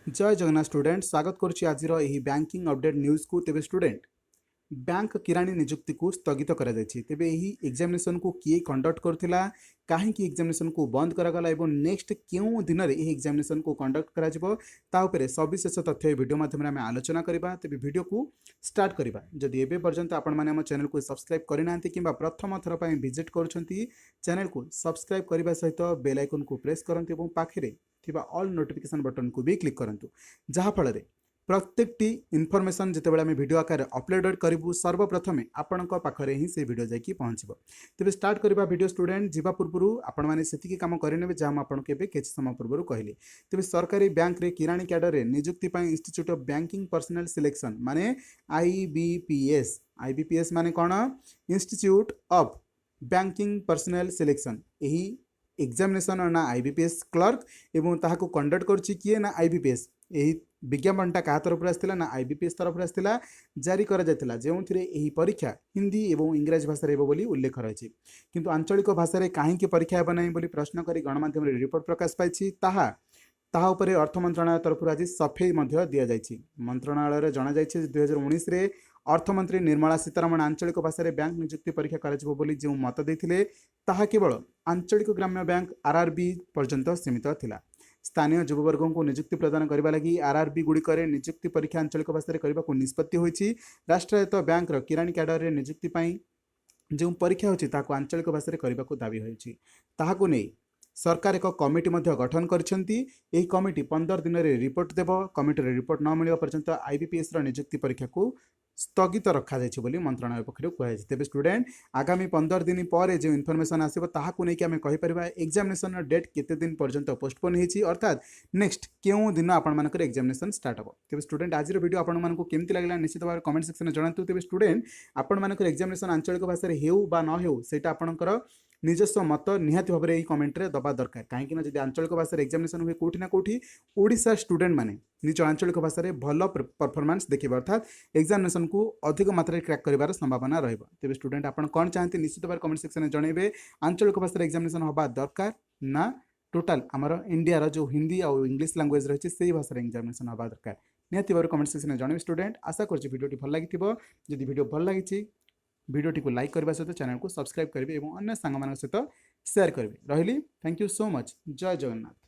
जय जगन्नाथ स्टूडेंट स्वागत करुच्ची आज बैंकिंग अपडेट न्यूज को। तेज स्टूडेंट बैंक किराणी नियुक्ति को स्थगित करा जायछि। तेबे एही एग्जामिनेशन को किए कंडक्ट करथिला, काहे कि एग्जामिनेशन को बंद करागला एवं नेक्स्ट क्यों दिन में यह एग्जामिनेशन को कंडक्ट करा जिवो ता उपरे सविशेष तथ्य वीडियो माध्यम आम आलोचना करबा। तेबे वीडियो को स्टार्ट करबा। जदि एबे पर्यंत आपण माने हम चैनल को सब्सक्राइब करिनांती किंबा प्रथम थर पय विजिट करूछंती चैनल को सब्सक्राइब करबा सहित बेल आइकन को प्रेस करंती एवं पाखरे थिबा ऑल नोटिफिकेशन बटन को भी क्लिक करंतु, जहा फଳରେ प्रत्येकटी इनफॉरमेशन जितेबाला आम वीडियो आकार अपलोड करूँ सर्वप्रथमे आपण पाखे ही से वीडियो जाकि पहुँचब। तेज स्टार्ट करवा वीडियो स्टूडेंट जीवा पूर्व आपण मैंने से कम करेंगे जहाँ आपको किसी समय पूर्व कहली। तेज सरकारी बैंक रे किराणी कैडर रे नियुक्ति institute of banking personal selection माने आईबीपीएस माने कौन institute of banking personal selection यही एग्जामिनेशन ना आईबीपीएस क्लर्क एवं ताहाको कंडक्ट करछि किए ना आईबीपीएस यही विज्ञापनटा क्या तरफ आसाला ना आईबीपीएस तरफ आसाला जारी करा जायतिला जो परीक्षा हिंदी और इंग्राजी भाषा बोली उल्लेख रही किंतु आंचलिक भाषा रे काहेकि परीक्षा हेबा नहीं बोली प्रश्न करी गणमाध्यम रे रिपोर्ट प्रकाश पाई ताहा उपरे अर्थ मंत्रालय तरफ आज सफेई दि जाइछि। मंत्रालय जना जाइछि 2019 रे अर्थमंत्री निर्मला सीतारमण आंचलिक भाषा रे बैंक नियुक्ति परीक्षा करा बोली जो मत देथिले ताहा केवल आंचलिक ग्राम्य बैंक आरआरबी पर्यंत सीमित थिला। स्थानीय युववर्ग को नियुक्ति प्रदान करने लगी आरआरबी गुड़िक नियुक्ति परीक्षा आंचलिक भाषा करने को निष्पत्ति होइछि। राष्ट्रायत्त बैंक किराणी कैडर रे नियुक्ति पाई जो परीक्षा होछि ताको आंचलिक भाषा करने को दाबी होइछि। ताहाको नै सरकार एक कमिटी गठन करछंती। एही कमिटी 15 दिन रे रिपोर्ट देव। कमिटी रे रिपोर्ट न मिलवा पर्यंत आईबीपीएस रो नियुक्ति परीक्षा को स्थगित रखा जाइछि बोली मंत्रालय पक्षरु कहैछि। तेबे स्टूडेंट आगामी 15 दिन पर जो इनफॉरमेशन आसीबो ताहाकु नै कि आमे कहि परिबा एग्जामिनेशन डेट केते दिन पर्यंत पोस्टपोन हेछि अर्थात नेक्स्ट केउ दिन आपण मानकर एग्जामिनेशन स्टार्ट हबो। तेबे स्टूडेंट आज वीडियो आपण मानकु केमति लागला निश्चित भाव कमेंट सेक्शन में जणांतु। तेबे स्टूडेंट आपण मानकर एग्जामिनेशन आंचलिक भाषा रे हेउ बा न हेउ सेटा आपणकर निजस्व मत निहाती भाव में कमेंट रे दबा दरकार। कहीं जब आंचलिक भाषा एग्जामिनेशन हुए कौटी ना कौटी ओडिशा स्टूडेंट माने निज आंचलिक भाषा भल परफॉर्मेंस देखिए अर्थात एग्जामिनेशन को अधिक मात्रा क्रैक कर संभावना रही। तेज स्टूडेंट आप कौन चाहते निश्चित भाव कमेंट सेक्शन में जनइबे। आंचलिक भाषा एग्जामिनेशन हवा दरकार ना टोटाल आमर इंडिया जो हिंदी और इंग्लिश लैंग्वेज रही से भाषा एग्जामिनेशन हवा दरकार निहाती भाव कमेंट सेक्शन में जनइबे। स्टूडेंट आशा कर वीडियो भल लगी जदि वीडियो भल लगी वीडियो को लाइक करने सहित चैनल को सब्सक्राइब करेंगे और अन्य सांग सहित शेयर करेंगे। रही थैंक यू सो मच। जय जगन्नाथ।